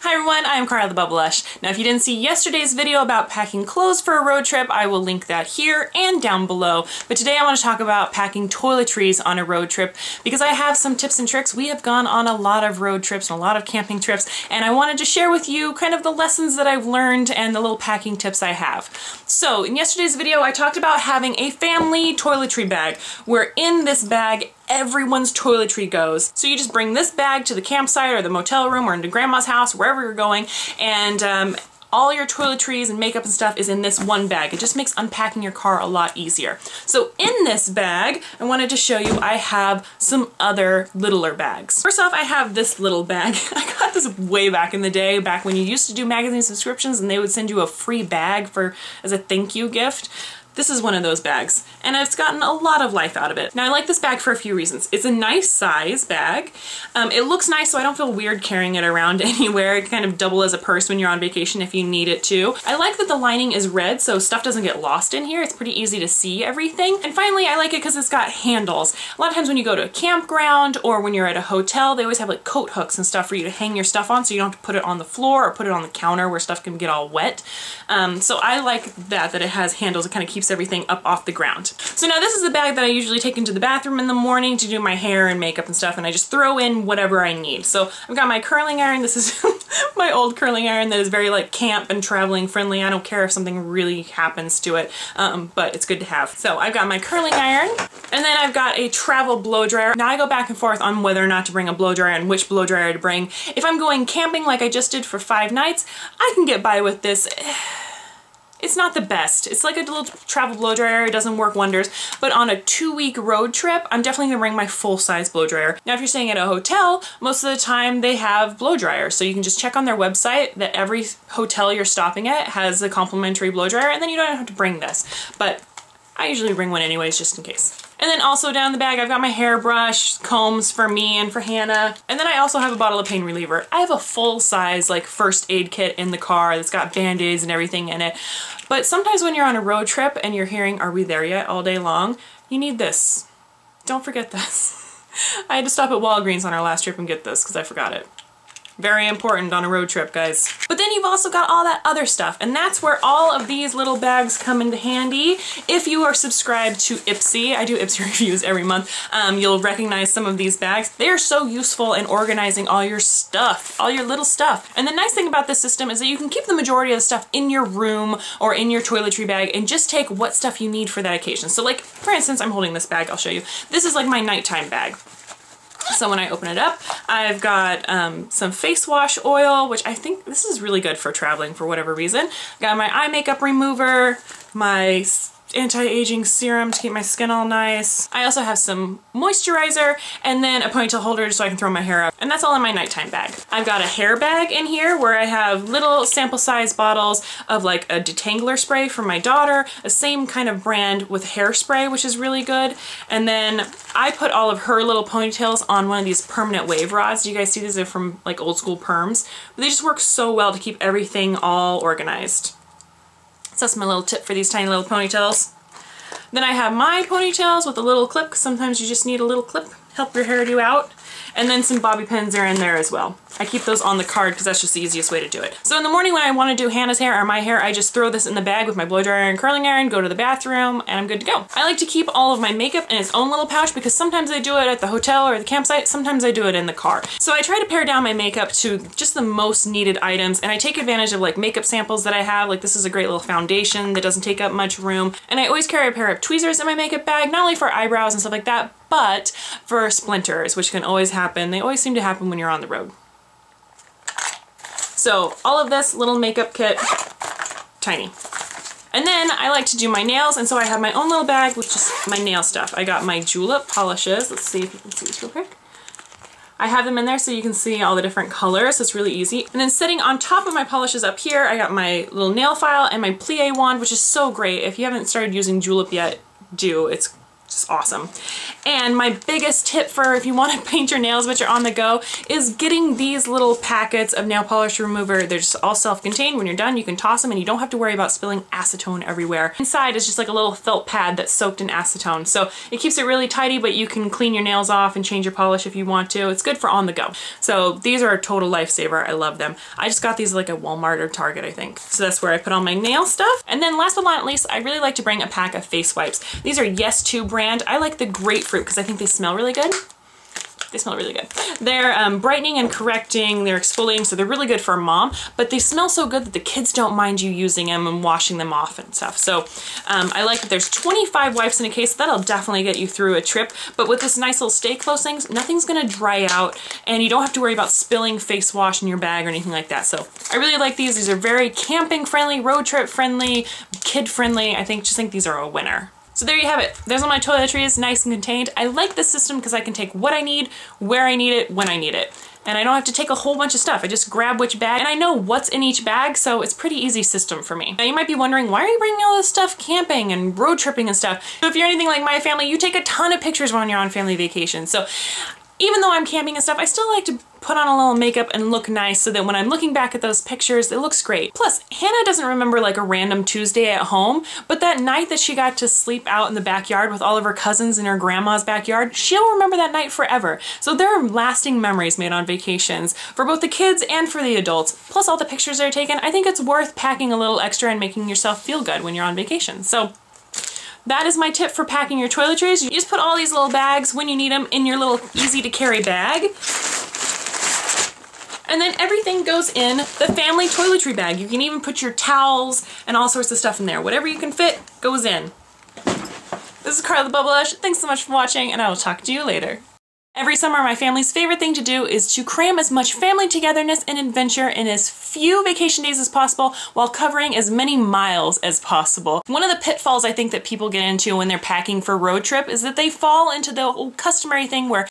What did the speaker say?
Hi everyone, I am Cara theBubblelush. Now if you didn't see yesterday's video about packing clothes for a road trip, I will link that here and down below. But today I want to talk about packing toiletries on a road trip because I have some tips and tricks. We have gone on a lot of road trips and a lot of camping trips, and I wanted to share with you kind of the lessons that I've learned and the little packing tips I have. So in yesterday's video I talked about having a family toiletry bag, where in this bag everyone's toiletry goes. So you just bring this bag to the campsite or the motel room or into grandma's house, wherever you're going, and all your toiletries and makeup and stuff is in this one bag. It just makes unpacking your car a lot easier. So in this bag, I wanted to show you I have some other littler bags. First off, I have this little bag. I got this way back in the day, back when you used to do magazine subscriptions and they would send you a free bag as a thank you gift. This is one of those bags, and I've gotten a lot of life out of it. Now I like this bag for a few reasons. It's a nice size bag. It looks nice, so I don't feel weird carrying it around anywhere. It can kind of double as a purse when you're on vacation if you need it to. I like that the lining is red, so stuff doesn't get lost in here. It's pretty easy to see everything. And finally, I like it because it's got handles. A lot of times when you go to a campground or when you're at a hotel, they always have like coat hooks and stuff for you to hang your stuff on, so you don't have to put it on the floor or put it on the counter where stuff can get all wet. So I like that it has handles. It kind of keeps everything up off the ground. So now this is the bag that I usually take into the bathroom in the morning to do my hair and makeup and stuff, and I just throw in whatever I need. So I've got my curling iron. This is my old curling iron that is very like camp and traveling friendly. I don't care if something really happens to it, but it's good to have. So I've got my curling iron, and then I've got a travel blow dryer. Now I go back and forth on whether or not to bring a blow dryer and which blow dryer to bring. If I'm going camping like I just did for 5 nights, I can get by with this. It's not the best. It's like a little travel blow dryer. It doesn't work wonders. But on a 2-week road trip, I'm definitely gonna bring my full-size blow dryer. Now, if you're staying at a hotel, most of the time they have blow dryers. So you can just check on their website that every hotel you're stopping at has a complimentary blow dryer, and then you don't have to bring this. But I usually bring one anyways, just in case. And then also down in the bag, I've got my hairbrush, combs for me and for Hannah. And then I also have a bottle of pain reliever. I have a full-size like first aid kit in the car that's got Band-Aids and everything in it. But sometimes when you're on a road trip and you're hearing, "Are we there yet?" all day long, you need this. Don't forget this. I had to stop at Walgreens on our last trip and get this because I forgot it. Very important on a road trip, guys. But then you've also got all that other stuff, and that's where all of these little bags come into handy. If you are subscribed to Ipsy, I do Ipsy reviews every month, you'll recognize some of these bags. They are so useful in organizing all your stuff, all your little stuff. And the nice thing about this system is that you can keep the majority of the stuff in your room or in your toiletry bag and just take what stuff you need for that occasion. So like, for instance, I'm holding this bag, I'll show you. This is like my nighttime bag. So when I open it up, I've got some face wash oil, which I think this is really good for traveling for whatever reason. Got my eye makeup remover, my anti-aging serum to keep my skin all nice. I also have some moisturizer and then a ponytail holder so I can throw my hair up. And that's all in my nighttime bag. I've got a hair bag in here where I have little sample size bottles of like a detangler spray for my daughter, a same kind of brand with hairspray, which is really good. And then I put all of her little ponytails on one of these permanent wave rods. Do you guys see these? Are from like old school perms. But they just work so well to keep everything all organized. So that's my little tip for these tiny little ponytails. Then I have my ponytails with a little clip, because sometimes you just need a little clip, help your hairdo out. And then some bobby pins are in there as well. I keep those on the card because that's just the easiest way to do it. So in the morning when I want to do Hannah's hair or my hair, I just throw this in the bag with my blow dryer and curling iron, go to the bathroom, and I'm good to go. I like to keep all of my makeup in its own little pouch because sometimes I do it at the hotel or the campsite, sometimes I do it in the car. So I try to pare down my makeup to just the most needed items, and I take advantage of like makeup samples that I have. Like this is a great little foundation that doesn't take up much room. And I always carry a pair of tweezers in my makeup bag, not only for eyebrows and stuff like that, but for splinters, which can always happen. They always seem to happen when you're on the road. So all of this little makeup kit, tiny. And then I like to do my nails, and so I have my own little bag with just my nail stuff. I got my julep polishes. Let's see if you can see this real quick. I have them in there so you can see all the different colors. It's really easy. And then sitting on top of my polishes up here, I got my little nail file and my plie wand, which is so great. If you haven't started using julep yet, do. It's It's awesome. And my biggest tip for if you want to paint your nails but you're on the go is getting these little packets of nail polish remover. They're just all self-contained. When you're done, you can toss them and you don't have to worry about spilling acetone everywhere. Inside is just like a little felt pad that's soaked in acetone. So it keeps it really tidy, but you can clean your nails off and change your polish if you want to. It's good for on the go. So these are a total lifesaver. I love them. I just got these like at Walmart or Target, I think. So that's where I put all my nail stuff. And then last but not least, I really like to bring a pack of face wipes. These are Yes2 brand. I like the grapefruit because I think they smell really good. They smell really good. They're brightening and correcting, they're exfoliating, so they're really good for a mom, but they smell so good that the kids don't mind you using them and washing them off and stuff. So I like that there's 25 wipes in a case. That'll definitely get you through a trip, but with this nice little stay close things, nothing's gonna dry out and you don't have to worry about spilling face wash in your bag or anything like that. So I really like these. These are very camping friendly, road trip friendly, kid friendly. Just think these are a winner. So there you have it. There's all my toiletries, nice and contained. I like this system because I can take what I need, where I need it, when I need it. And I don't have to take a whole bunch of stuff. I just grab which bag, and I know what's in each bag, so it's a pretty easy system for me. Now you might be wondering, why are you bringing all this stuff camping and road tripping and stuff? So if you're anything like my family, you take a ton of pictures when you're on family vacation. So even though I'm camping and stuff, I still like to put on a little makeup and look nice so that when I'm looking back at those pictures, it looks great. Plus, Hannah doesn't remember like a random Tuesday at home, but that night that she got to sleep out in the backyard with all of her cousins in her grandma's backyard, she'll remember that night forever. So there are lasting memories made on vacations for both the kids and for the adults. Plus all the pictures that are taken, I think it's worth packing a little extra and making yourself feel good when you're on vacation. So that is my tip for packing your toiletries. You just put all these little bags when you need them in your little easy to carry bag. And then everything goes in the family toiletry bag. You can even put your towels and all sorts of stuff in there. Whatever you can fit goes in. This is Carla the Bubblelush. Thanks so much for watching, and I will talk to you later. Every summer, my family's favorite thing to do is to cram as much family togetherness and adventure in as few vacation days as possible while covering as many miles as possible. One of the pitfalls I think that people get into when they're packing for a road trip is that they fall into the old customary thing where